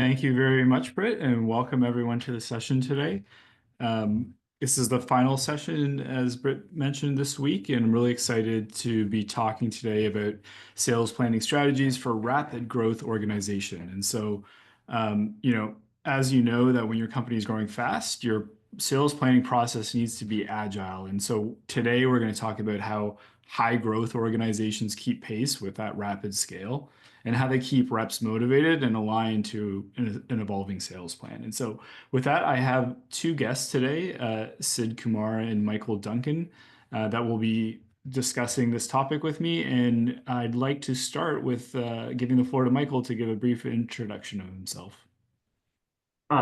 Thank you very much, Britt, and welcome everyone to the session today. This is the final session, as Britt mentioned this week, and I'm really excited to be talking today about sales planning strategies for rapid growth organization. As you know, that when your company is growing fast, your sales planning process needs to be agile. And so today we're going to talk about how high growth organizations keep pace with that rapid scale and how they keep reps motivated and aligned to an evolving sales plan. And so, with that, I have two guests today, Sid Kumar and Michael Duncan, that will be discussing this topic with me. And I'd like to start with giving the floor to Michael to give a brief introduction of himself.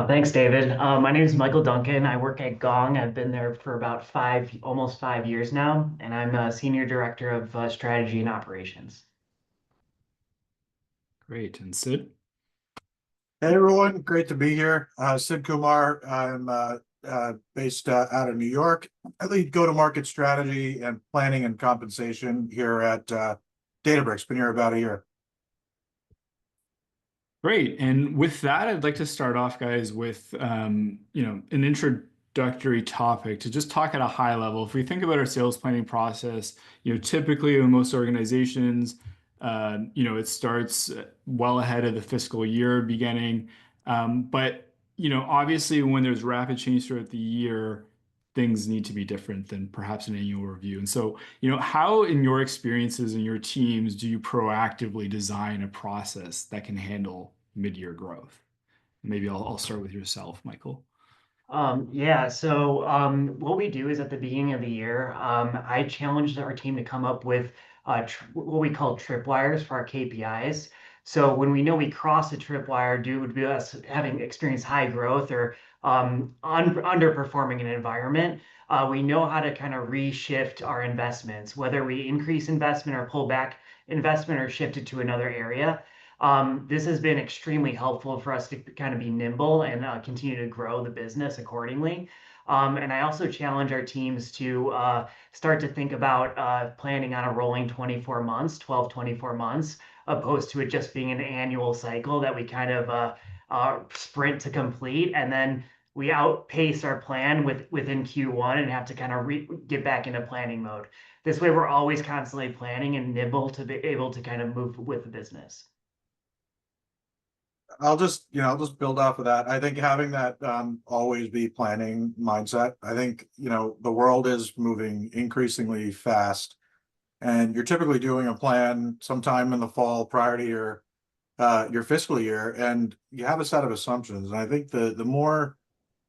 Thanks, David. My name is Michael Duncan. I work at Gong. I've been there for about almost 5 years now, and I'm a senior director of strategy and operations. Great. And Sid? Hey everyone, great to be here. Sid Kumar. I'm based out of New York. I lead go-to-market strategy and planning and compensation here at Databricks. Been here about a year. Great. And with that, I'd like to start off, guys, with an introductory topic to just talk at a high level. If we think about our sales planning process, typically in most organizations, it starts well ahead of the fiscal year beginning. But obviously, when there's rapid change throughout the year, things need to be different than perhaps an annual review. And so, how in your experiences and your teams do you proactively design a process that can handle mid-year growth? Maybe I'll start with yourself, Michael. What we do is at the beginning of the year, I challenged our team to come up with what we call tripwires for our KPIs. So when we know we cross a tripwire due to us having experienced high growth or underperforming an environment, we know how to kind of reshift our investments, whether we increase investment or pull back investment or shift it to another area. This has been extremely helpful for us to kind of be nimble and continue to grow the business accordingly. And I also challenge our teams to start to think about planning on a rolling 24 months, 12, 24 months, opposed to it just being an annual cycle that we kind of sprint to complete. And then we outpace our plan within Q1 and have to kind of get back into planning mode. This way, we're always constantly planning and nimble to be able to kind of move with the business. I'll just build off of that. I think having that always be planning mindset. I think, the world is moving increasingly fast, and you're typically doing a plan sometime in the fall prior to your fiscal year, and you have a set of assumptions. And I think the more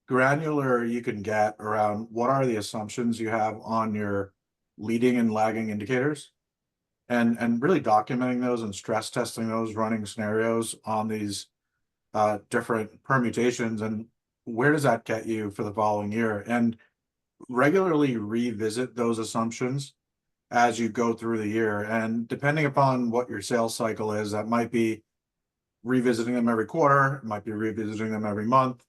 granular you can get around what are the assumptions you have on your leading and lagging indicators, and really documenting those and stress testing those, running scenarios on these different permutations, and where does that get you for the following year, and regularly revisit those assumptions as you go through the year. And depending upon what your sales cycle is, that might be revisiting them every quarter, it might be revisiting them every month,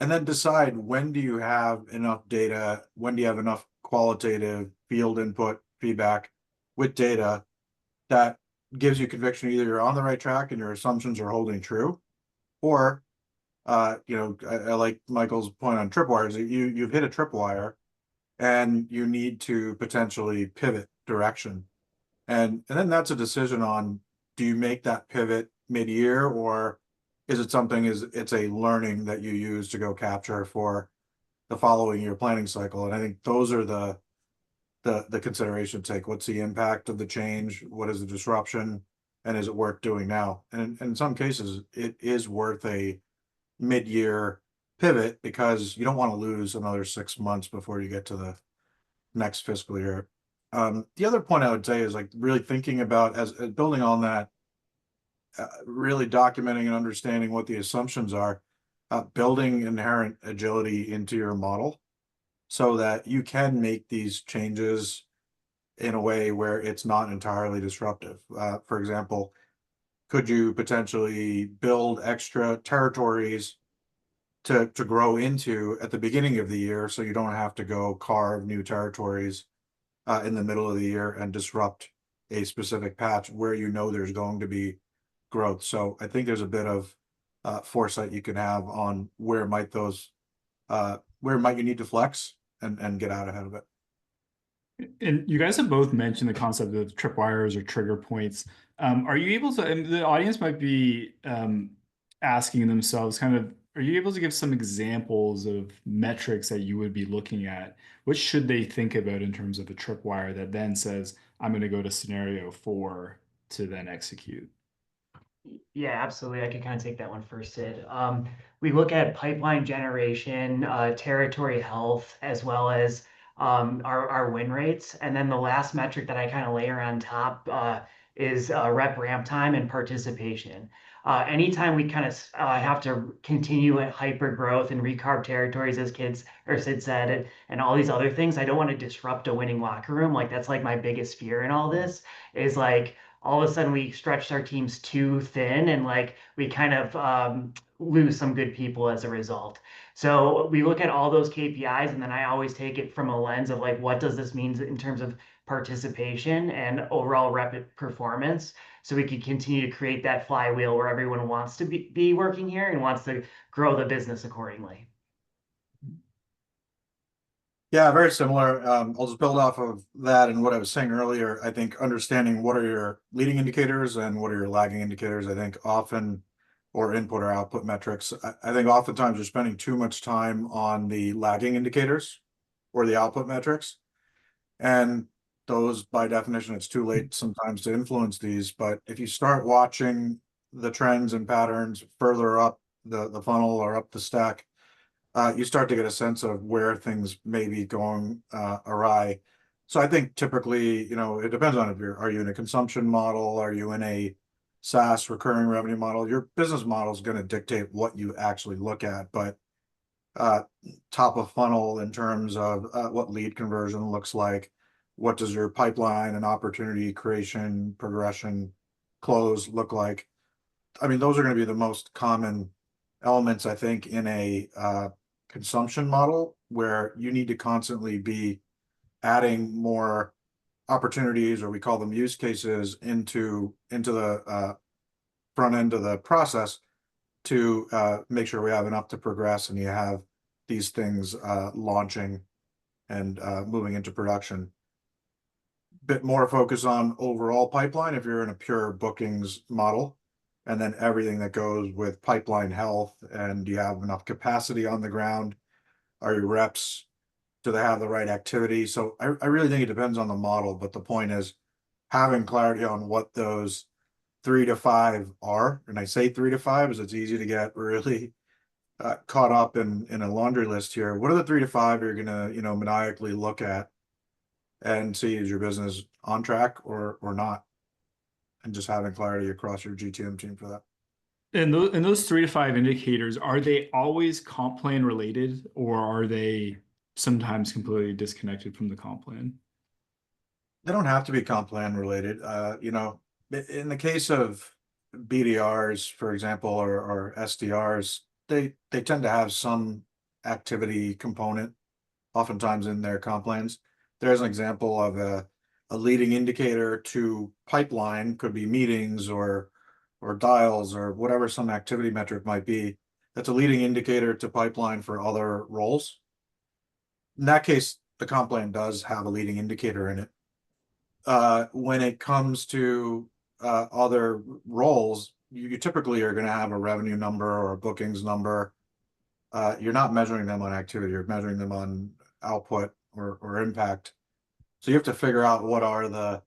and then decide, when do you have enough data, when do you have enough qualitative field input feedback with data that gives you conviction either you're on the right track and your assumptions are holding true, or I like Michael's point on tripwires. You've hit a tripwire and you need to potentially pivot direction, and then that's a decision on, do you make that pivot mid-year, or is it something, it's a learning that you use to go capture for the following year planning cycle. And I think those are the consideration to take. What's the impact of the change? What is the disruption? And is it worth doing now? And in some cases, it is worth a mid-year pivot, because you don't want to lose another 6 months before you get to the next fiscal year. The other point I would say is, like, really thinking about, as building on that, really documenting and understanding what the assumptions are, building inherent agility into your model so that you can make these changes in a way where it's not entirely disruptive. For example, could you potentially build extra territories to grow into at the beginning of the year, so you don't have to go carve new territories in the middle of the year and disrupt a specific patch where there's going to be growth? So I think there's a bit of foresight you can have on where might those where might you need to flex and get out ahead of it. And you guys have both mentioned the concept of tripwires or trigger points. Are you able to, and the audience might be asking themselves kind of, are you able to give some examples of metrics that you would be looking at? What should they think about in terms of a tripwire that then says, I'm going to go to scenario 4 to then execute? Yeah, absolutely. I could kind of take that one first, Sid. We look at pipeline generation, territory health, as well as our win rates. And then the last metric that I kind of layer on top is rep ramp time and participation. Anytime we kind of have to continue at hyper growth and recarve territories, as kids or Sid said, and all these other things, I don't want to disrupt a winning locker room. Like that's like my biggest fear in all this is like all of a sudden we stretched our teams too thin and like we kind of lose some good people as a result. So we look at all those KPIs and then I always take it from a lens of like, what does this mean in terms of participation and overall rep performance? So we can continue to create that flywheel where everyone wants to be working here and wants to grow the business accordingly. Yeah, very similar. I'll just build off of that and what I was saying earlier. I think understanding what are your leading indicators and what are your lagging indicators, I think often, or input or output metrics. I think oftentimes you're spending too much time on the lagging indicators or the output metrics. And those, by definition, it's too late sometimes to influence these. But if you start watching the trends and patterns further up the funnel or up the stack, you start to get a sense of where things may be going awry. So I think typically, it depends on if are you in a consumption model, are you in a SaaS recurring revenue model? Your business model is going to dictate what you actually look at, but top of funnel in terms of what lead conversion looks like, what does your pipeline and opportunity creation, progression, close look like? I mean, those are going to be the most common elements, I think, in a consumption model where you need to constantly be adding more opportunities, or we call them use cases, into the front end of the process to make sure we have enough to progress and you have these things launching and moving into production. Bit more focus on overall pipeline if you're in a pure bookings model, and then everything that goes with pipeline health. And do you have enough capacity on the ground? Are your reps, do they have the right activity? So I really think it depends on the model, but the point is having clarity on what those 3 to 5 are. And I say 3 to 5 is it's easy to get really caught up in a laundry list here. What are the 3 to 5 you're gonna, maniacally look at and see is your business on track or not? And just having clarity across your GTM team for that. And those 3 to 5 indicators, are they always comp plan related, or are they sometimes completely disconnected from the comp plan? They don't have to be comp plan related. In the case of BDRs, for example, or SDRs, they tend to have some activity component oftentimes in their comp plans. There's an example of a leading indicator to pipeline, could be meetings or dials or whatever some activity metric might be. That's a leading indicator to pipeline for other roles. In that case, the comp plan does have a leading indicator in it. When it comes to other roles, you typically are going to have a revenue number or a bookings number. You're not measuring them on activity, you're measuring them on output or impact. So you have to figure out what are the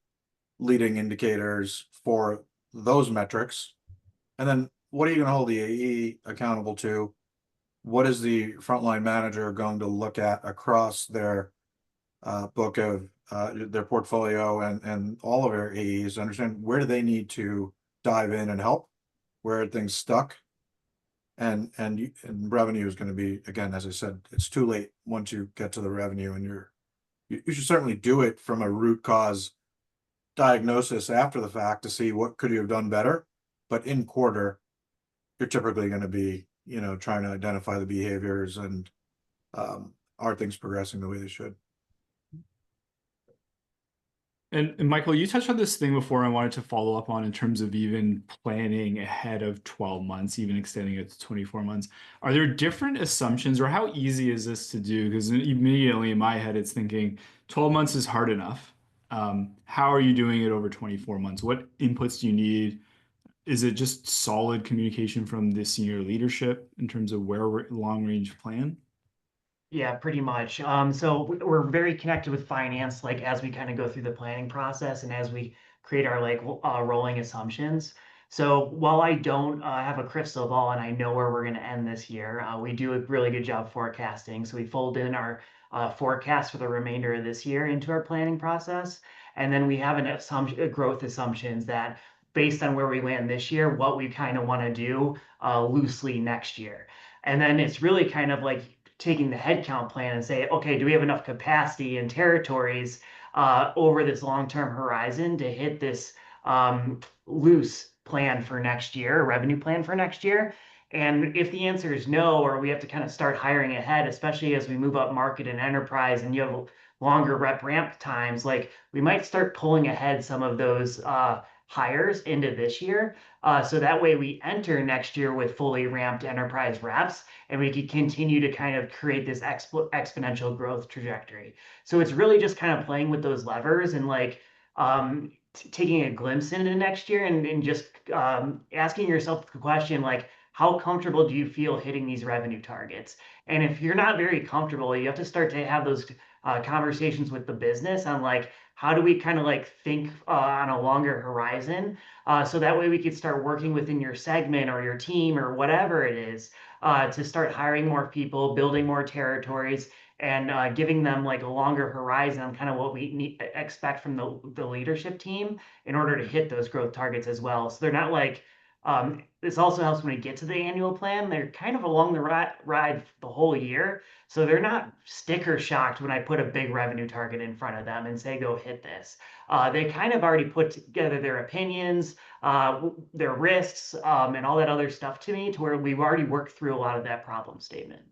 leading indicators for those metrics. And then what are you going to hold the AE accountable to? What is the frontline manager going to look at across their book of their portfolio and all of their AEs, understand where do they need to dive in and help, where are things stuck, and revenue is going to be, again, as I said, it's too late once you get to the revenue, and you should certainly do it from a root cause diagnosis after the fact to see what could you have done better, but in quarter you're typically going to be trying to identify the behaviors and are things progressing the way they should. And Michael, you touched on this thing before I wanted to follow up on in terms of even planning ahead of 12 months, even extending it to 24 months. Are there different assumptions or how easy is this to do? Because immediately in my head, it's thinking 12 months is hard enough. How are you doing it over 24 months? What inputs do you need? Is it just solid communication from the senior leadership in terms of where we're long range plan? Yeah, pretty much. So we're very connected with finance, like as we kind of go through the planning process and as we create our like rolling assumptions. So while I don't have a crystal ball and I know where we're going to end this year, we do a really good job forecasting. So we fold in our forecast for the remainder of this year into our planning process, and then we have an assumption, growth assumptions that based on where we land this year, what we kind of want to do loosely next year. And then it's really kind of like taking the headcount plan and say, okay, do we have enough capacity and territories over this long-term horizon to hit this loose plan for next year, revenue plan for next year? And if the answer is no, or we have to kind of start hiring ahead, especially as we move up market and enterprise and you have longer rep ramp times, like we might start pulling ahead some of those hires into this year. So that way we enter next year with fully ramped enterprise reps and we could continue to kind of create this exponential growth trajectory. So it's really just kind of playing with those levers and like taking a glimpse into next year and just asking yourself the question like, how comfortable do you feel hitting these revenue targets? And if you're not very comfortable, you have to start to have those conversations with the business on like, how do we kind of like think on a longer horizon? So that way we could start working within your segment or your team or whatever it is to start hiring more people, building more territories, and giving them like a longer horizon on kind of what we expect from the leadership team in order to hit those growth targets as well. So they're not like, this also helps when we get to the annual plan. They're kind of along the ride the whole year. So they're not sticker shocked when I put a big revenue target in front of them and say, go hit this. They kind of already put together their opinions, their risks, and all that other stuff to me to where we've already worked through a lot of that problem statement.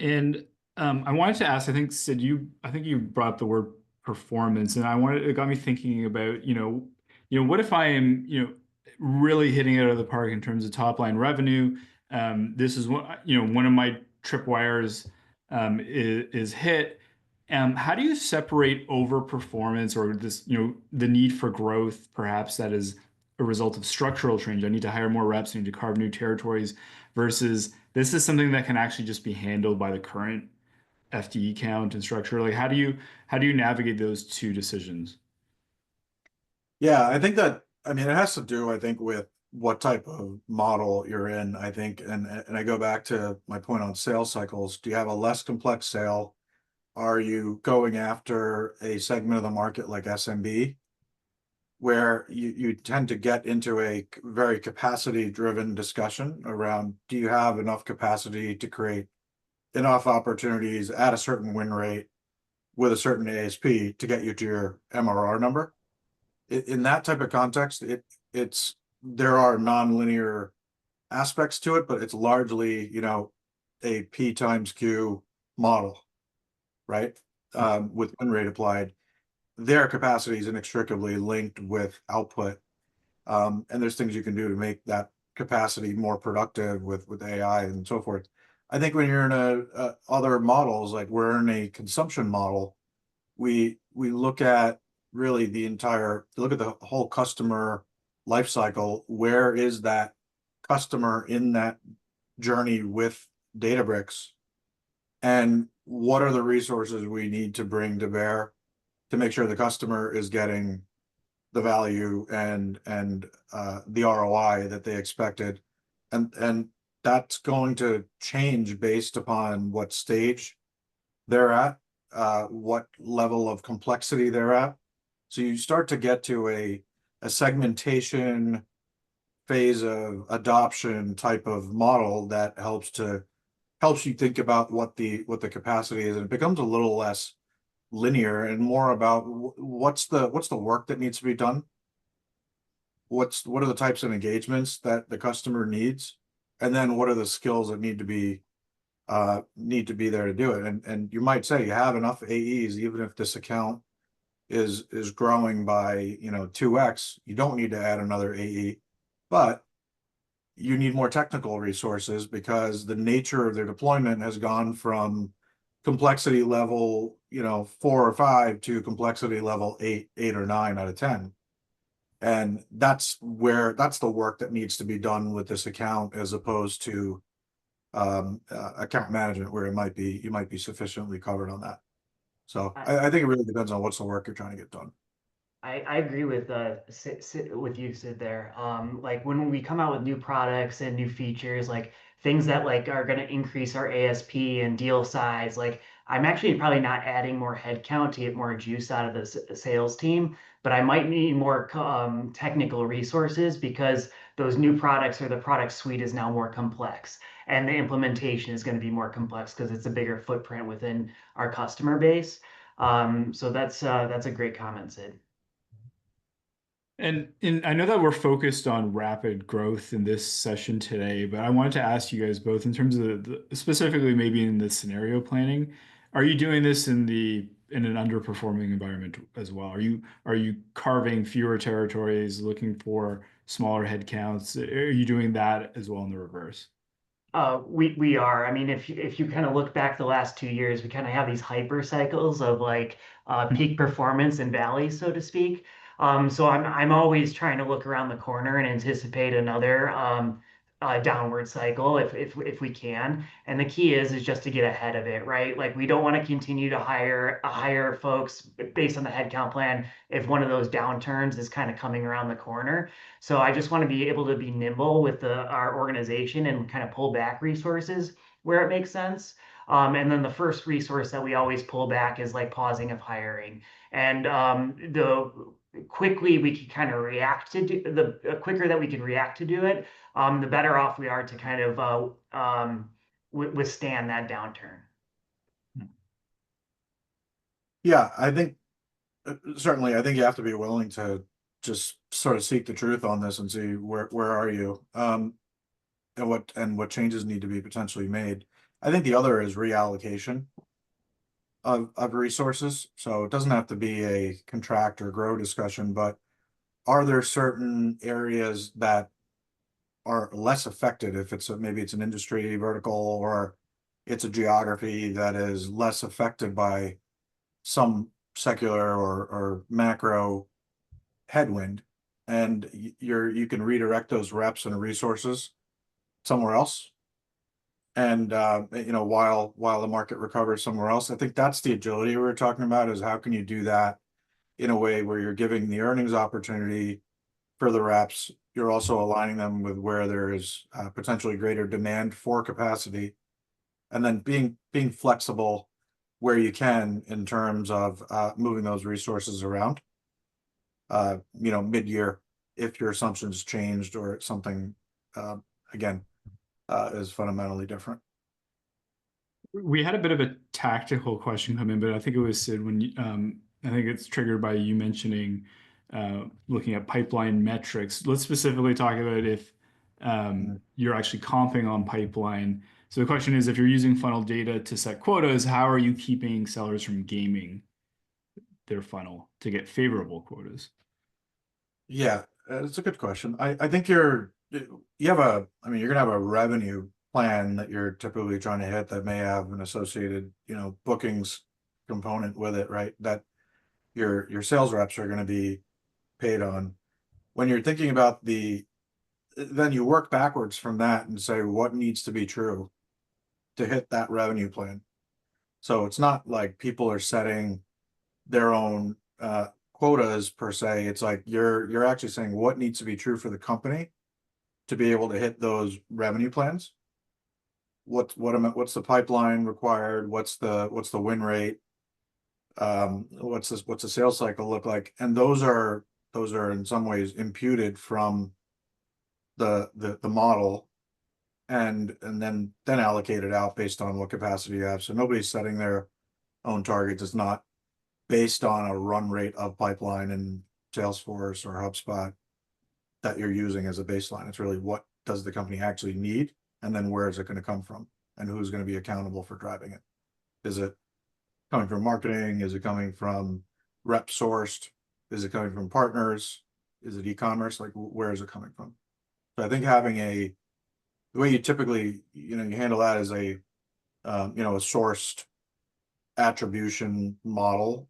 And I wanted to ask, I think Sid, I think you brought up the word performance, and it got me thinking about, what if I am, really hitting it out of the park in terms of top line revenue? This is one of my tripwires is hit. How do you separate over performance or this, the need for growth, perhaps that is a result of structural change? I need to hire more reps, I need to carve new territories versus this is something that can actually just be handled by the current FTE count and structure. Like how do you navigate those two decisions? Yeah, I think that, I mean, it has to do, I think, with what type of model you're in, I think, and I go back to my point on sales cycles. Do you have a less complex sale? Are you going after a segment of the market like SMB, where you tend to get into a very capacity-driven discussion around, do you have enough capacity to create enough opportunities at a certain win rate with a certain ASP to get you to your MRR number? In that type of context, it's there are nonlinear aspects to it, but it's largely, a P times Q model, right? With win rate applied, their capacity is inextricably linked with output. And there's things you can do to make that capacity more productive with AI and so forth. I think when you're in other models, like we're in a consumption model, we look at really look at the whole customer life cycle. Where is that customer in that journey with Databricks? And what are the resources we need to bring to bear to make sure the customer is getting the value and the ROI that they expected? And that's going to change based upon what stage they're at, what level of complexity they're at. So you start to get to a segmentation phase of adoption type of model that helps you think about what the capacity is, and it becomes a little less linear and more about what's the work that needs to be done, what are the types of engagements that the customer needs, and then what are the skills that need to be need to be there to do it. And you might say you have enough AEs, even if this account is growing by 2x, you don't need to add another AE, but you need more technical resources because the nature of their deployment has gone from complexity level 4 or 5 to complexity level 8 or 9 out of 10. And that's the work that needs to be done with this account, as opposed to account management, where you might be sufficiently covered on that. So I think it really depends on what's the work you're trying to get done. I agree with with you, Sid, there. Like when we come out with new products and new features, like things that like are going to increase our ASP and deal size, like I'm actually probably not adding more headcount to get more juice out of the sales team, but I might need more technical resources because those new products or the product suite is now more complex, and the implementation is going to be more complex because it's a bigger footprint within our customer base. So that's a great comment, Sid. And I know that we're focused on rapid growth in this session today, but I wanted to ask you guys both in terms of specifically maybe in the scenario planning, are you doing this in an underperforming environment as well? Are you carving fewer territories, looking for smaller headcounts? Are you doing that as well in the reverse? We are. I mean, if you kind of look back the last 2 years, we kind of have these hyper cycles of like peak performance and valleys, so to speak. So I'm always trying to look around the corner and anticipate another downward cycle if we can. And the key is just to get ahead of it, right? Like we don't want to continue to hire folks based on the headcount plan if one of those downturns is kind of coming around the corner. So I just want to be able to be nimble with our organization and kind of pull back resources where it makes sense. And then the first resource that we always pull back is like pausing of hiring. And the quickly we can kind of react to the quicker that we can react to do it, the better off we are to kind of withstand that downturn. Yeah, I think certainly, I think you have to be willing to just sort of seek the truth on this and see where are you, and what changes need to be potentially made. I think the other is reallocation of resources. So it doesn't have to be a contract or grow discussion, but are there certain areas that are less affected, if maybe it's an industry vertical, or it's a geography that is less affected by some secular or macro headwind, and you can redirect those reps and resources somewhere else, and while the market recovers somewhere else. I think that's the agility we were talking about, is how can you do that in a way where you're giving the earnings opportunity for the reps, you're also aligning them with where there is potentially greater demand for capacity, and then being flexible where you can in terms of moving those resources around mid-year, if your assumptions changed or something again is fundamentally different. We had a bit of a tactical question come in, but I think it was Sid I think it's triggered by you mentioning looking at pipeline metrics. Let's specifically talk about if you're actually comping on pipeline. So the question is, if you're using funnel data to set quotas, how are you keeping sellers from gaming their funnel to get favorable quotas? Yeah, it's a good question. I think you're gonna have a revenue plan that you're typically trying to hit that may have an associated, bookings component with it, right? That your sales reps are gonna be paid on. When you're thinking about then you work backwards from that and say what needs to be true to hit that revenue plan. So it's not like people are setting their own quotas per se. It's like you're actually saying what needs to be true for the company to be able to hit those revenue plans. What's the pipeline required? What's the win rate? What's the sales cycle look like? And those are in some ways imputed from the model, and then allocated out based on what capacity you have. So nobody's setting their own targets. It's not based on a run rate of pipeline in Salesforce or HubSpot that you're using as a baseline. It's really what does the company actually need, and then where is it going to come from? and who's going to be accountable for driving it. Is it coming from marketing? Is it coming from rep sourced? Is it coming from partners? Is it e-commerce? Like, where is it coming from? So I think having the way you typically, you handle that is a sourced attribution model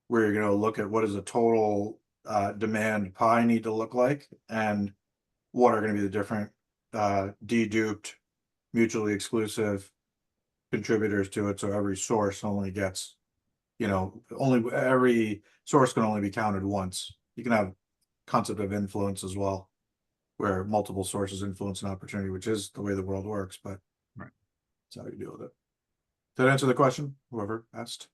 where you're going to look at what does the total demand pie need to look like, and what are going to be the different deduped, mutually exclusive contributors to it. So every source only gets, only every source can only be counted once. You can have concept of influence as well, where multiple sources influence an opportunity, which is the way the world works, but Right. that's how you deal with it. Did that answer the question? Whoever asked.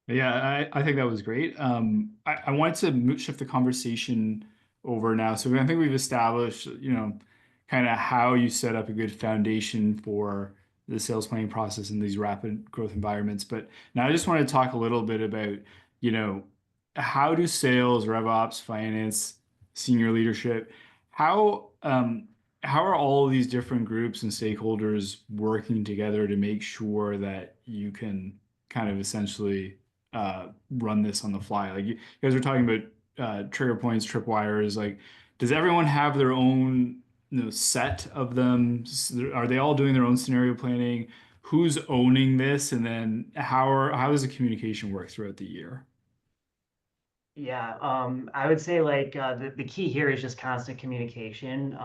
Yeah, I think that was great. I wanted to shift the conversation over now. So I think we've established, kind of how you set up a good foundation for the sales planning process in these rapid growth environments. But now I just want to talk a little bit about, you know, how do sales, RevOps, finance, senior leadership, how are all of these different groups and stakeholders working together to make sure that you can kind of essentially run this on the fly? Like you guys are talking about trigger points, tripwires. Like, does everyone have their own, set of them? Are they all doing their own scenario planning? Who's owning this? And then how does the communication work throughout the year? Yeah, I would say like the key here is just constant communication.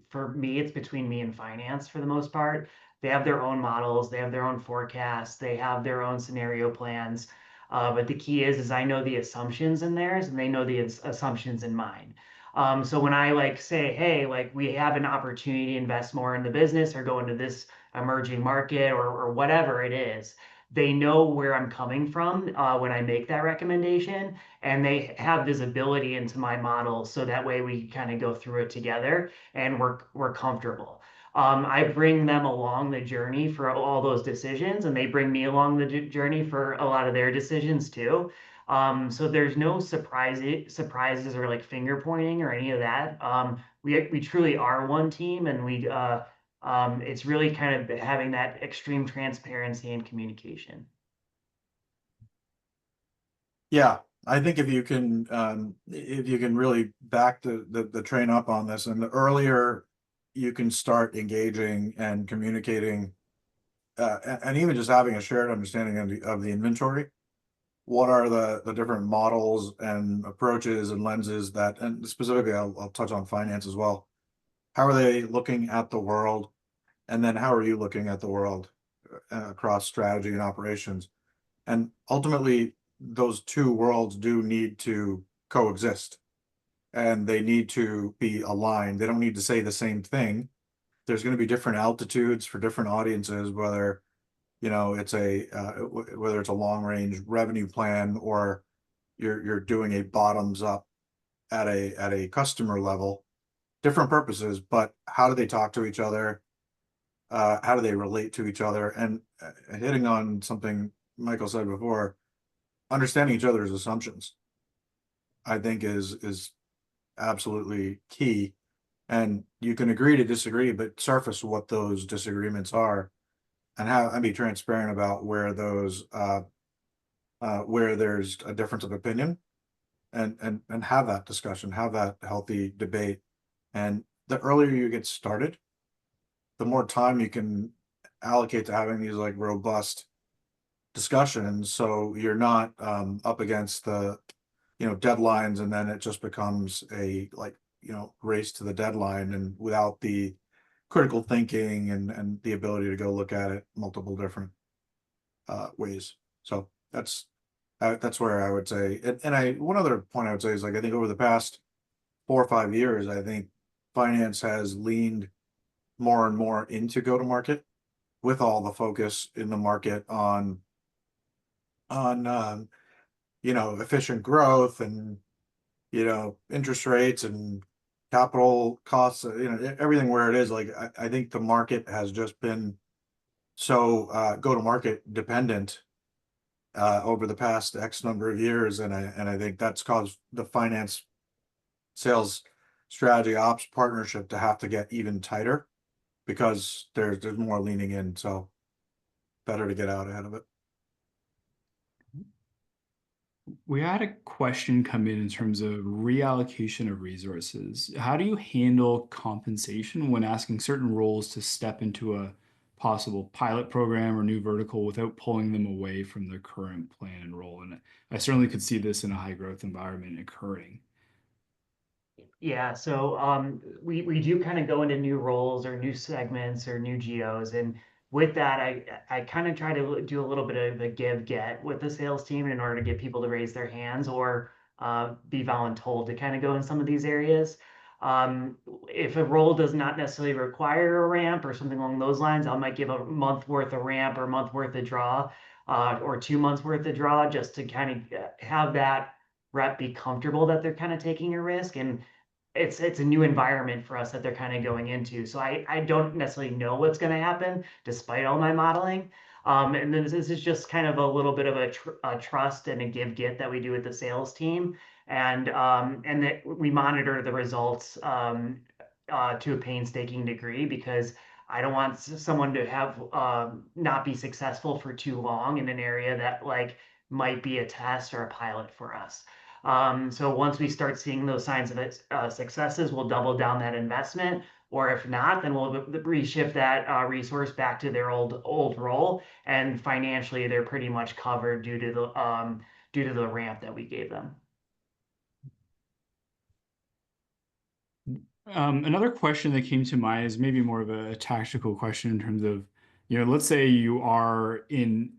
For me, it's between me and finance for the most part. They have their own models, they have their own forecasts, they have their own scenario plans. But the key is I know the assumptions in theirs, and they know the assumptions in mine. So when I like say, hey, like we have an opportunity to invest more in the business or go into this emerging market or whatever it is, they know where I'm coming from when I make that recommendation, and they have visibility into my model, so that way we kind of go through it together and we're comfortable. I bring them along the journey for all those decisions, and they bring me along the journey for a lot of their decisions too. So there's no surprises or like finger pointing or any of that. We truly are one team, and it's really kind of having that extreme transparency and communication. Yeah, I think if you can really back the train up on this, and the earlier you can start engaging and communicating, and even just having a shared understanding of the inventory, what are the different models and approaches and lenses that, and specifically I'll touch on finance as well. How are they looking at the world? And then how are you looking at the world across strategy and operations? And ultimately, those two worlds do need to coexist, and they need to be aligned. They don't need to say the same thing. There's going to be different altitudes for different audiences, whether whether it's a long range revenue plan, or you're doing a bottoms up at a customer level. Different purposes, but how do they talk to each other? How do they relate to each other? And hitting on something Michael said before, understanding each other's assumptions, I think is absolutely key. And you can agree to disagree, but surface what those disagreements are, and be transparent about where there's a difference of opinion, and have that discussion, have that healthy debate. And the earlier you get started, the more time you can allocate to having these like robust discussions, so you're not up against the deadlines, and then it just becomes a race to the deadline, and without the critical thinking and the ability to go look at it multiple different ways. So that's where I would say, and I one other point I would say is, like, I think over the past 4 or 5 years, I think finance has leaned more and more into go to market, with all the focus in the market on efficient growth, and interest rates and capital costs, everything where it is. Like, I think the market has just been so go to market dependent over the past X number of years, and I think that's caused the finance sales strategy ops partnership to have to get even tighter, because there's more leaning in, so better to get out ahead of it. We had a question come in terms of reallocation of resources. How do you handle compensation when asking certain roles to step into a possible pilot program or new vertical without pulling them away from their current plan and role? And I certainly could see this in a high growth environment occurring. Yeah, so we do kind of go into new roles or new segments or new geos, and with that, I kind of try to do a little bit of a give get with the sales team in order to get people to raise their hands or be voluntold to kind of go in some of these areas. If a role does not necessarily require a ramp or something along those lines, I might give a month worth of ramp or a month worth of draw, or 2 months worth of draw, just to kind of have that rep be comfortable that they're kind of taking a risk. And it's a new environment for us that they're kind of going into. So I don't necessarily know what's going to happen despite all my modeling. And then this is just kind of a little bit of a trust and a give get that we do with the sales team, and that we monitor the results to a painstaking degree, because I don't want someone to have not be successful for too long in an area that like might be a test or a pilot for us. So once we start seeing those signs of successes, we'll double down that investment. Or if not, then we'll reshift that resource back to their old role. And financially, they're pretty much covered due to the ramp that we gave them. Another question that came to mind is maybe more of a tactical question in terms of, let's say you are hitting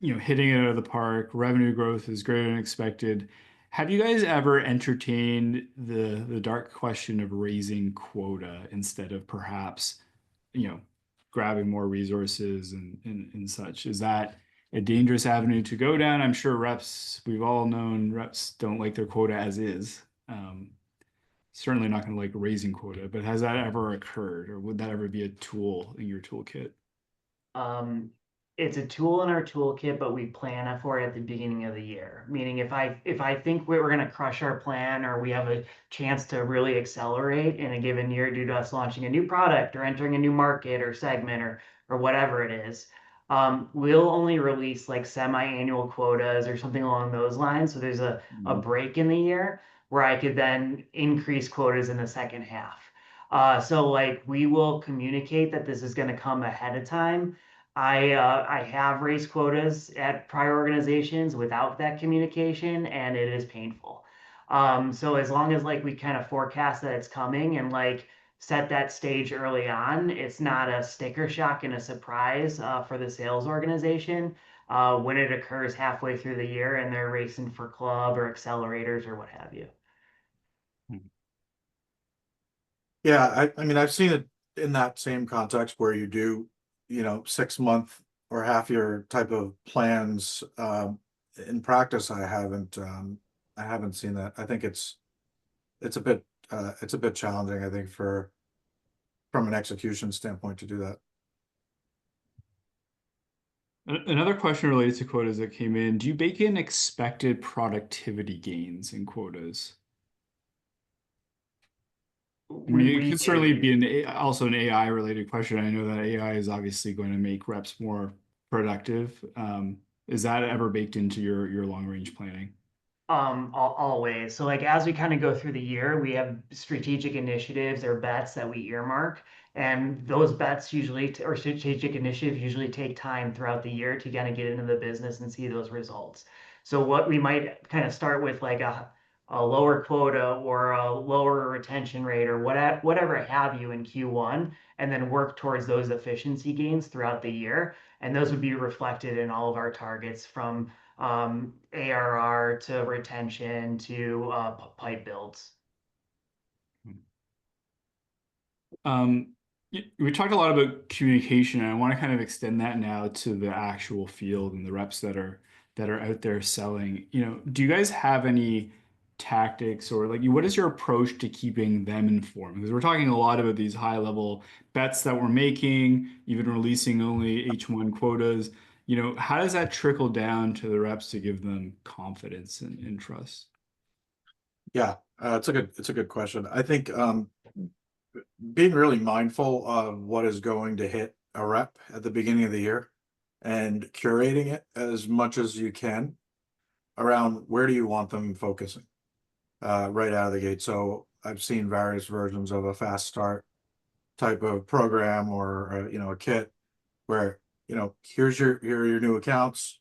it out of the park, revenue growth is greater than expected. Have you guys ever entertained the dark question of raising quota instead of perhaps, you know, grabbing more resources and such? Is that a dangerous avenue to go down? I'm sure we've all known reps don't like their quota as is. Certainly not going to like raising quota, but has that ever occurred, or would that ever be a tool in your toolkit? Um, it's a tool in our toolkit, but we plan for it at the beginning of the year. Meaning, if I think we're going to crush our plan, or we have a chance to really accelerate in a given year due to us launching a new product or entering a new market or segment or whatever it is, we'll only release like semi-annual quotas or something along those lines. So there's a Mhm. break in the year where I could then increase quotas in the second half. So like we will communicate that this is going to come ahead of time. I have raised quotas at prior organizations without that communication, and it is painful. So as long as like we kind of forecast that it's coming and like set that stage early on, it's not a sticker shock and a surprise for the sales organization when it occurs halfway through the year and they're racing for club or accelerators or what have you. Yeah, I mean, I've seen it in that same context where you do, 6 month or half year type of plans. In practice, I haven't seen that. I think it's a bit challenging, I think, from an execution standpoint to do that. Another question related to quotas that came in: do you bake in expected productivity gains in quotas? I We, mean, it we could certainly do. be also an AI related question. I know that AI is obviously going to make reps more productive. Is that ever baked into your long range planning? Always. So like as we kind of go through the year, we have strategic initiatives or bets that we earmark, and those bets usually or strategic initiatives usually take time throughout the year to kind of get into the business and see those results. So what we might kind of start with like a lower quota or a lower retention rate or whatever have you in Q1, and then work towards those efficiency gains throughout the year. And those would be reflected in all of our targets, from ARR to retention to pipe builds. Um, we talked a lot about communication, and I want to kind of extend that now to the actual field and the reps that are out there selling. Do you guys have any tactics, or like what is your approach to keeping them informed? Because we're talking a lot about these high level bets that we're making, even releasing only H1 quotas. How does that trickle down to the reps to give them confidence and trust? Yeah, it's a good question. I think being really mindful of what is going to hit a rep at the beginning of the year and curating it as much as you can around where do you want them focusing right out of the gate. So I've seen various versions of a fast start type of program or a kit where here are your new accounts,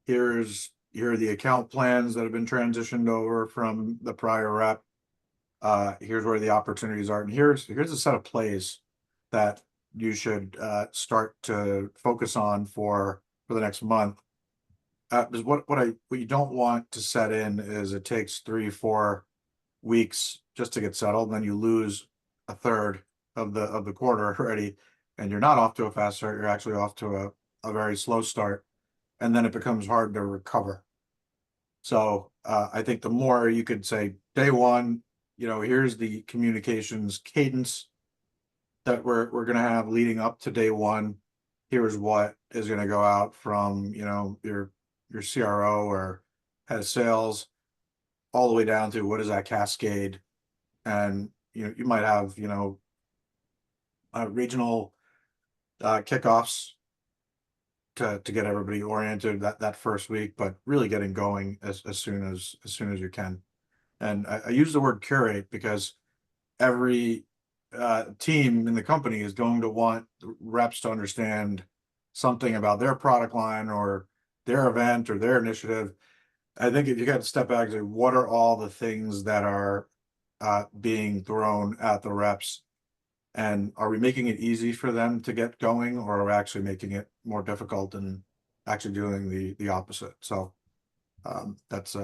here are the account plans that have been transitioned over from the prior rep. Here's where the opportunities are, and here's a set of plays that you should start to focus on for the next month. Because what you don't want to set in is it takes 3-4 weeks just to get settled, and then you lose a third of the quarter already, and you're not off to a fast start, you're actually off to a very slow start, and then it becomes hard to recover. So I think the more you could say day one, here's the communications cadence that we're gonna have leading up to day one. Here's what is gonna go out from, your CRO or head of sales all the way down to what is that cascade. And you might have, regional kickoffs to get everybody oriented that first week, but really getting going as soon as you can. And I use the word curate because every team in the company is going to want reps to understand something about their product line or their event or their initiative. I think if you got to step back and say, what are all the things that are being thrown at the reps? And are we making it easy for them to get going, or are we actually making it more difficult and actually doing the opposite? So that's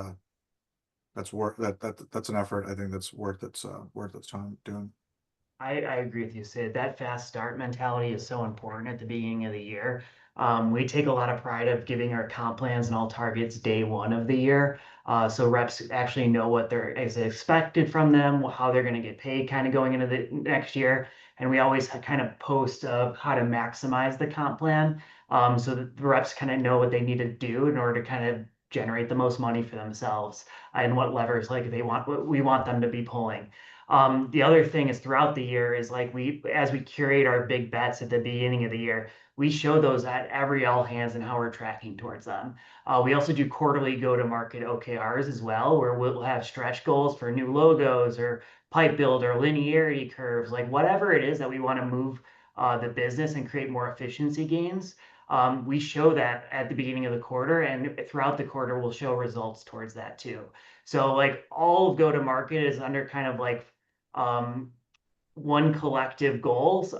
work that's an effort I think that's worth its time doing. I agree with you, Sid. That fast start mentality is so important at the beginning of the year. We take a lot of pride of giving our comp plans and all targets day one of the year. So reps actually know what is expected from them, how they're going to get paid kind of going into the next year. And we always kind of post how to maximize the comp plan, so that the reps kind of know what they need to do in order to kind of generate the most money for themselves, and what levers like what we want them to be pulling. The other thing is throughout the year is like as we curate our big bets at the beginning of the year, we show those at every all hands and how we're tracking towards them. We also do quarterly go-to-market OKRs as well, where we'll have stretch goals for new logos or pipe build or linearity curves, like whatever it is that we want to move the business and create more efficiency gains. We show that at the beginning of the quarter, and throughout the quarter, we'll show results towards that too. So like all of go-to-market is under kind of like um, one collective goals,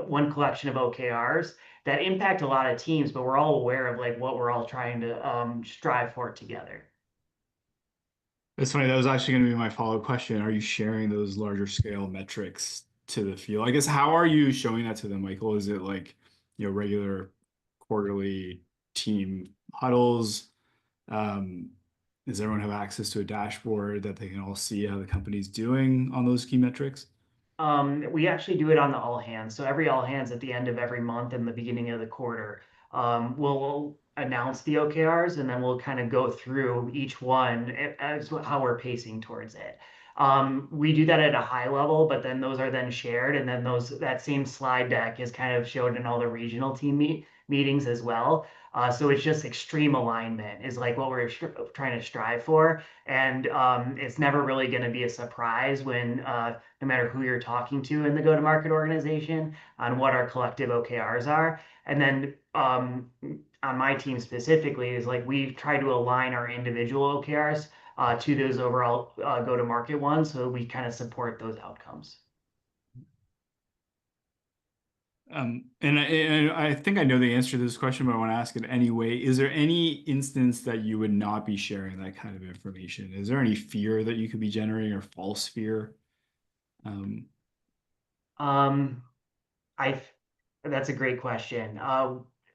one collection of OKRs that impact a lot of teams, but we're all aware of like what we're all trying to strive for together. That's funny. That was actually going to be my follow-up question. Are you sharing those larger scale metrics to the field? I guess how are you showing that to them, Michael? Is it like, regular quarterly team huddles? Um, does everyone have access to a dashboard that they can all see how the company's doing on those key metrics? We actually do it on the all hands. So every all hands at the end of every month and the beginning of the quarter, we'll announce the OKRs, and then we'll kind of go through each one as how we're pacing towards it. We do that at a high level, but then those are then shared, and then that same slide deck is kind of showed in all the regional team meetings as well. So it's just extreme alignment is like what we're trying to strive for, and it's never really going to be a surprise when no matter who you're talking to in the go-to-market organization on what our collective OKRs are. And then on my team specifically is like we've tried to align our individual OKRs to those overall go-to-market ones, so we kind of support those outcomes. And I think I know the answer to this question, but I want to ask it anyway. Is there any instance that you would not be sharing that kind of information? Is there any fear that you could be generating or false fear? Um, Um, I That's a great question.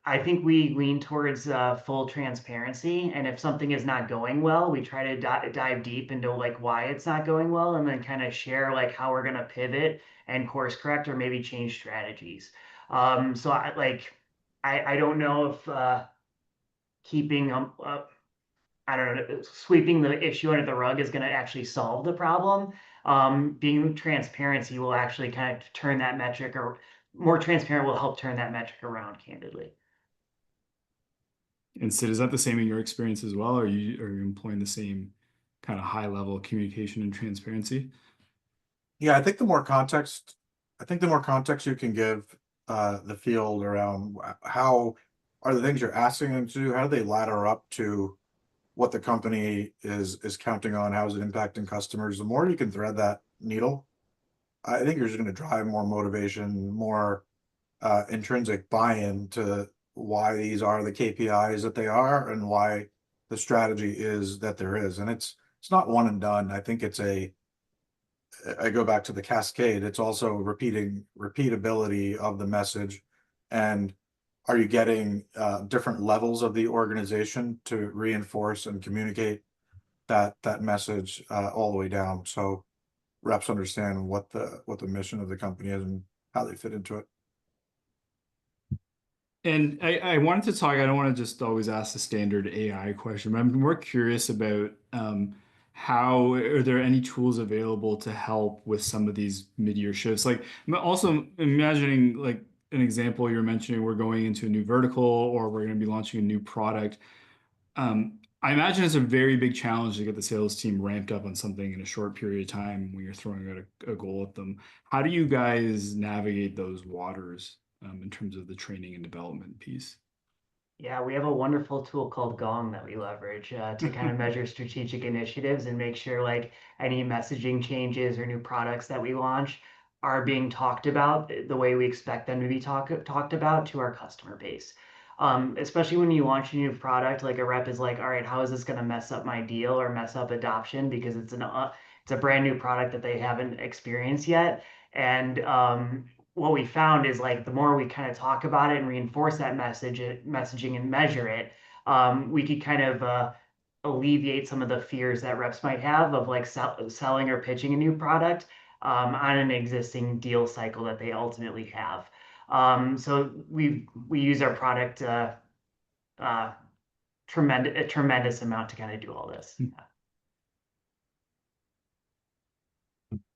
I think we lean towards full transparency, and if something is not going well, we try to dive deep into like why it's not going well, and then kind of share like how we're gonna pivot and course correct or maybe change strategies. So I don't know if keeping I don't know, sweeping the issue under the rug is going to actually solve the problem. Being transparency will actually kind of turn that metric, or more transparent will help turn that metric around, candidly. And Sid, is that the same in your experience as well? Or are you employing the same kind of high level communication and transparency? Yeah, I think the more context you can give the field around how are the things you're asking them to do, how do they ladder up to what the company is counting on, how is it impacting customers, the more you can thread that needle, I think you're just going to drive more motivation, more intrinsic buy-in to why these are the KPIs that they are and why the strategy is that there is. And it's not one and done. I think I go back to the cascade. It's also repeatability of the message. And are you getting different levels of the organization to reinforce and communicate that message all the way down, so reps understand what the mission of the company is and how they fit into it. And I wanted to talk, I don't want to just always ask the standard AI question, but I'm more curious about how are there any tools available to help with some of these mid-year shifts? Like I'm also imagining like an example you're mentioning, we're going into a new vertical or we're going to be launching a new product. I imagine it's a very big challenge to get the sales team ramped up on something in a short period of time when you're throwing out a goal at them. How do you guys navigate those waters in terms of the training and development piece? Yeah, we have a wonderful tool called Gong that we leverage to kind of measure strategic initiatives and make sure like any messaging changes or new products that we launch are being talked about the way we expect them to be talked about to our customer base. Especially when you launch a new product, like a rep is like, all right, how is this going to mess up my deal or mess up adoption because it's a brand new product that they haven't experienced yet. And what we found is like the more we kind of talk about it and reinforce that messaging and measure it, we could kind of alleviate some of the fears that reps might have of like selling or pitching a new product on an existing deal cycle that they ultimately have. So we use our product uh, a tremendous amount to kind of do all this.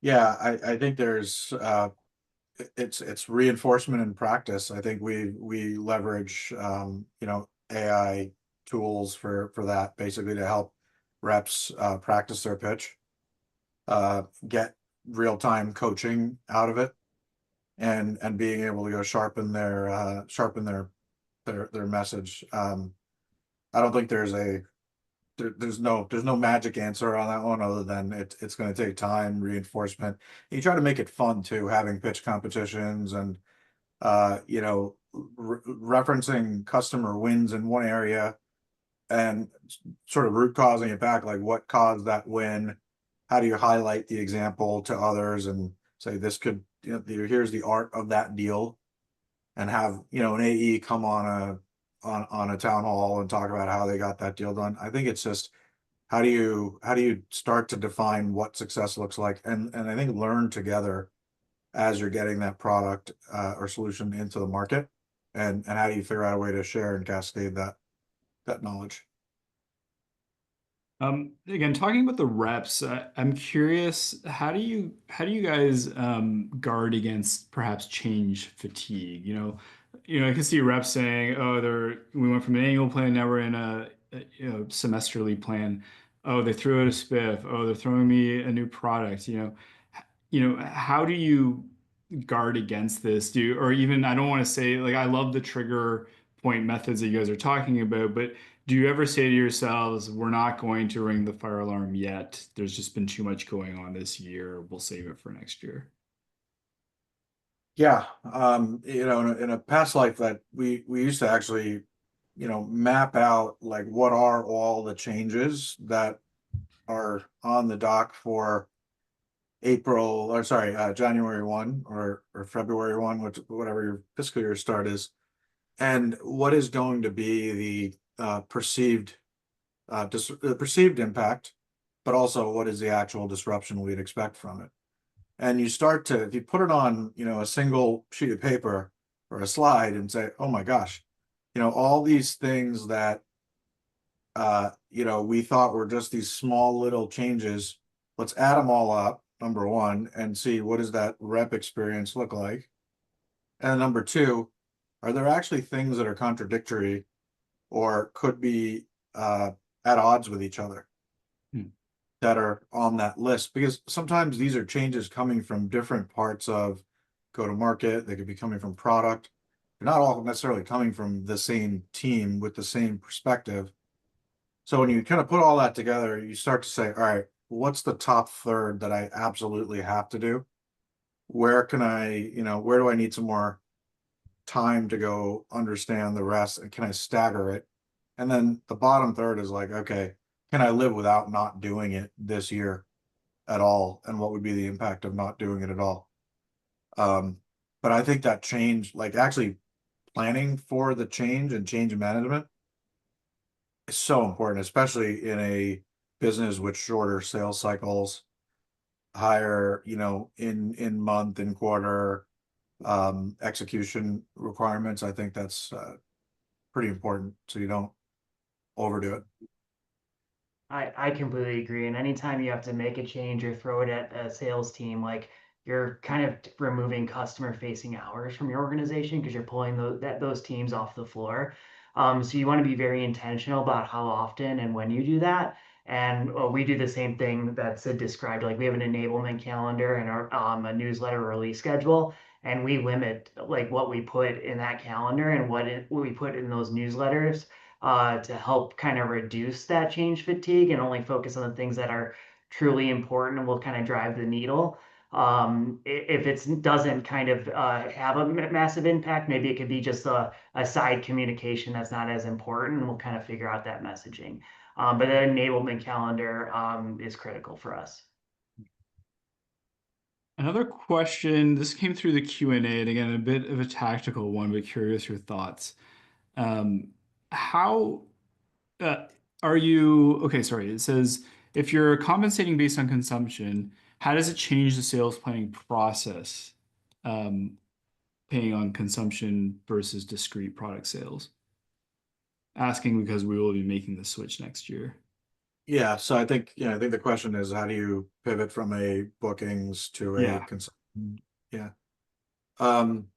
Yeah, I think there's it's reinforcement in practice. I think we leverage AI tools for that, basically to help reps practice their pitch, get real-time coaching out of it, and being able to go sharpen their message. I don't think there's no magic answer on that one other than it's going to take time, reinforcement. You try to make it fun too, having pitch competitions and referencing customer wins in one area and sort of root causing it back, like what caused that win, how do you highlight the example to others and say this could, here's the art of that deal, and have an AE come on a town hall and talk about how they got that deal done. I think it's just how do you start to define what success looks like, and I think learn together as you're getting that product or solution into the market, and how do you figure out a way to share and cascade that knowledge. Again, talking about the reps, I'm curious, how do you guys guard against perhaps change fatigue? I can see reps saying, "Oh, we went from an annual plan, now we're in semesterly plan. Oh, they threw out a spiff. Oh, they're throwing me a new product." How do you guard against this? Or even I don't want to say like I love the trigger point methods that you guys are talking about, but do you ever say to yourselves, we're not going to ring the fire alarm yet? There's just been too much going on this year. We'll save it for next year. Yeah, in a past life that we used to actually, map out like what are all the changes that are on the dock for April, or sorry, January 1 or February 1, whatever your fiscal year start is, and what is going to be the perceived impact, but also what is the actual disruption we'd expect from it. And you start to, if you put it on, a single sheet of paper or a slide and say, oh my gosh, all these things that we thought were just these small little changes, let's add them all up number one, and see what does that rep experience look like. And number two, are there actually things that are contradictory or could be at odds with each other Hmm. that are on that list? Because sometimes these are changes coming from different parts of go to market. They could be coming from product. They're not all necessarily coming from the same team with the same perspective. So when you kind of put all that together, you start to say, all right, what's the top third that I absolutely have to do? Where can I, where do I need some more time to go understand the rest, and can I stagger it? And then the bottom third is like, okay, can I live without not doing it this year at all? And what would be the impact of not doing it at all? Um, but I think that change, like actually planning for the change and change management is so important, especially in a business with shorter sales cycles, higher, in month, in quarter, execution requirements. I think that's pretty important so you don't overdo it. I completely agree. And anytime you have to make a change or throw it at a sales team, like you're kind of removing customer facing hours from your organization because you're pulling those teams off the floor. So you want to be very intentional about how often and when you do that. And we do the same thing that's described. Like we have an enablement calendar and a newsletter release schedule, and we limit like what we put in that calendar and what we put in those newsletters to help kind of reduce that change fatigue and only focus on the things that are truly important and will kind of drive the needle. If it doesn't kind of have a massive impact, maybe it could be just a side communication that's not as important, and we'll kind of figure out that messaging. But the enablement calendar is critical for us. Another question, this came through the Q&A, and again, a bit of a tactical one, but curious your thoughts. Um, how uh, are you, okay, sorry, it says if you're compensating based on consumption, how does it change the sales planning process, um, paying on consumption versus discrete product sales? Asking because we will be making the switch next year. Yeah, so I think the question is how do you pivot from a bookings to a Yeah. consumption? Yeah. Um,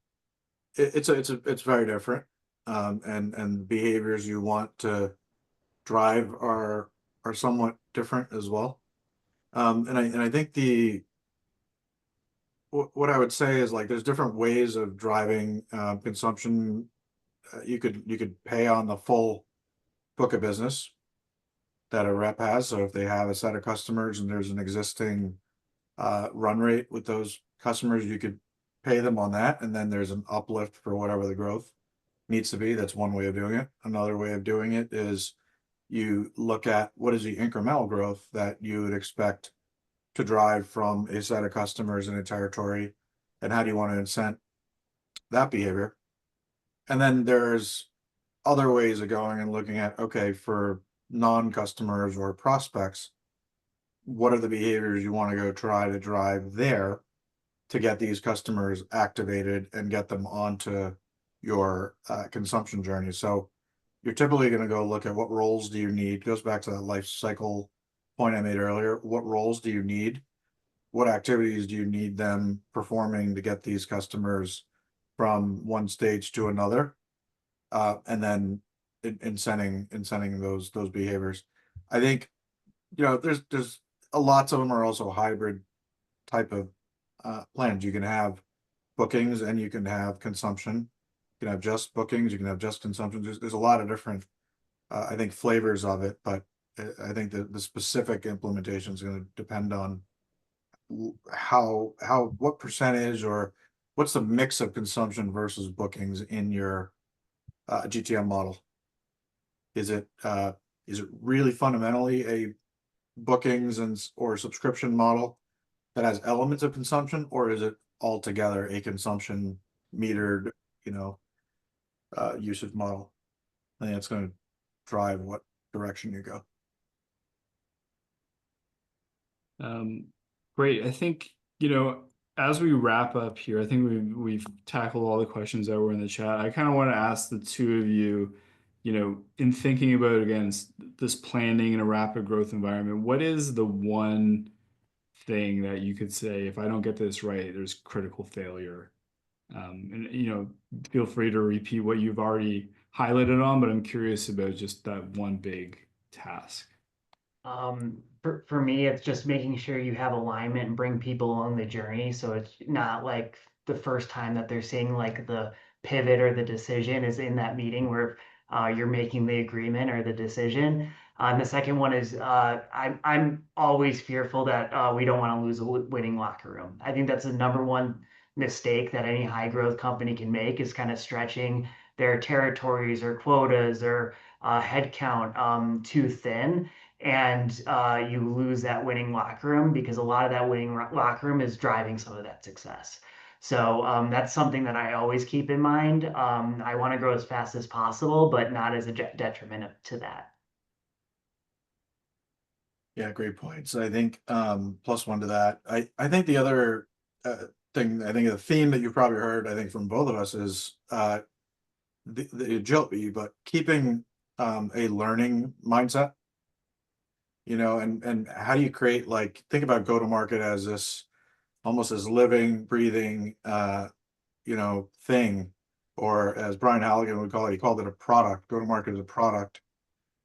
it's very different. And behaviors you want to drive are somewhat different as well. And I think what I would say is like there's different ways of driving consumption. You could pay on the full book of business that a rep has. So if they have a set of customers and there's an existing run rate with those customers, you could pay them on that, and then there's an uplift for whatever the growth needs to be. That's one way of doing it. Another way of doing it is you look at what is the incremental growth that you would expect to drive from a set of customers in a territory, and how do you want to incent that behavior? And then there's other ways of going and looking at, okay, for non-customers or prospects, what are the behaviors you want to go try to drive there to get these customers activated and get them onto your consumption journey? So you're typically going to go look at what roles do you need. Goes back to that life cycle point I made earlier. What roles do you need? What activities do you need them performing to get these customers from one stage to another? And then incenting those behaviors. I think there's lots of them are also hybrid type of plans. You can have bookings and you can have consumption. You can have just bookings, you can have just consumption. There's a lot of different I think flavors of it, but I think the specific implementation is going to depend on what percentage or what's the mix of consumption versus bookings in your GTM model. Is it really fundamentally a bookings or subscription model that has elements of consumption, or is it altogether a consumption metered, you know, usage model? I think that's going to drive what direction you go. Um, Great. I think, as we wrap up here, I think we've tackled all the questions that were in the chat. I kind of want to ask the two of you, in thinking about again this planning in a rapid growth environment, what is the one thing that you could say, if I don't get this right, there's critical failure? And feel free to repeat what you've already highlighted on, but I'm curious about just that one big task. For me, it's just making sure you have alignment and bring people along the journey. So it's not like the first time that they're seeing like the pivot or the decision is in that meeting where you're making the agreement or the decision. And the second one is I'm always fearful that we don't want to lose a winning locker room. I think that's the number one mistake that any high growth company can make is kind of stretching their territories or quotas or headcount too thin, and you lose that winning locker room because a lot of that winning locker room is driving some of that success. So that's something that I always keep in mind. I want to grow as fast as possible, but not as a detriment to that. Yeah, great points. I think plus one to that. I think the other thing, I think the theme that you've probably heard, I think from both of us is the agility, but keeping a learning mindset, and how do you create, like, think about go to market as this almost as living, breathing thing, or as Brian Halligan would call it, he called it a product. Go to market is a product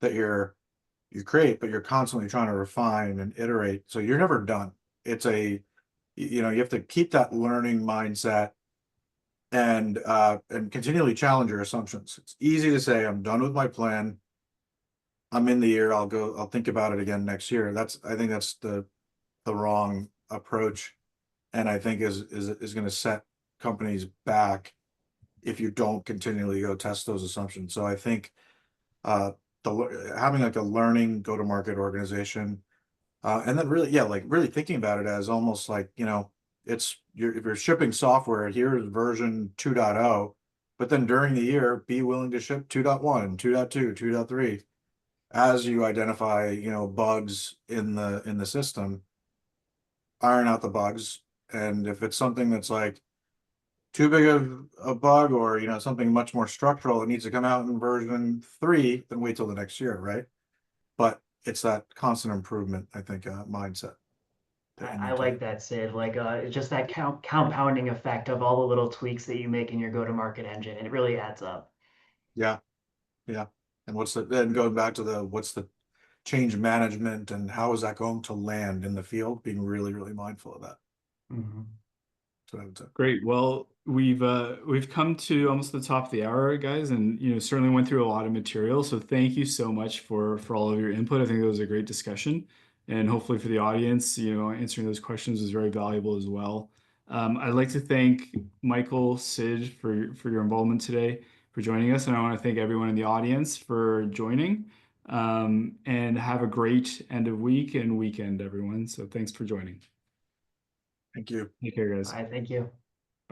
that you create, but you're constantly trying to refine and iterate. So you're never done. It's you have to keep that learning mindset and continually challenge your assumptions. It's easy to say, I'm done with my plan. I'm in the year. I'll think about it again next year. I think that's the wrong approach. And I think is going to set companies back if you don't continually go test those assumptions. So I think having like a learning go-to-market organization, and then really, yeah, like really thinking about it as almost like, if you're shipping software, here's version 2.0, but then during the year, be willing to ship 2.1, 2.2, 2.3, as you identify, bugs in the system, iron out the bugs. And if it's something that's like too big of a bug, or something much more structural that needs to come out in version 3, then wait till the next year, right? But it's that constant improvement, I think, mindset that you I need to. like that, Sid. Like it's just that compounding effect of all the little tweaks that you make in your go-to-market engine. It really adds up. Yeah, yeah. And then going back to what's the change management and how is that going to land in the field, being really, really mindful of that. Mhm. That's what I would say. Great. Well, we've come to almost the top of the hour, guys, and certainly went through a lot of material. So thank you so much for all of your input. I think it was a great discussion, and hopefully for the audience, answering those questions was very valuable as well. I'd like to thank Michael, Sid, for your involvement today, for joining us, and I want to thank everyone in the audience for joining. And have a great end of week and weekend, everyone. So thanks for joining. Thank you. Take care, All guys. right, thank you.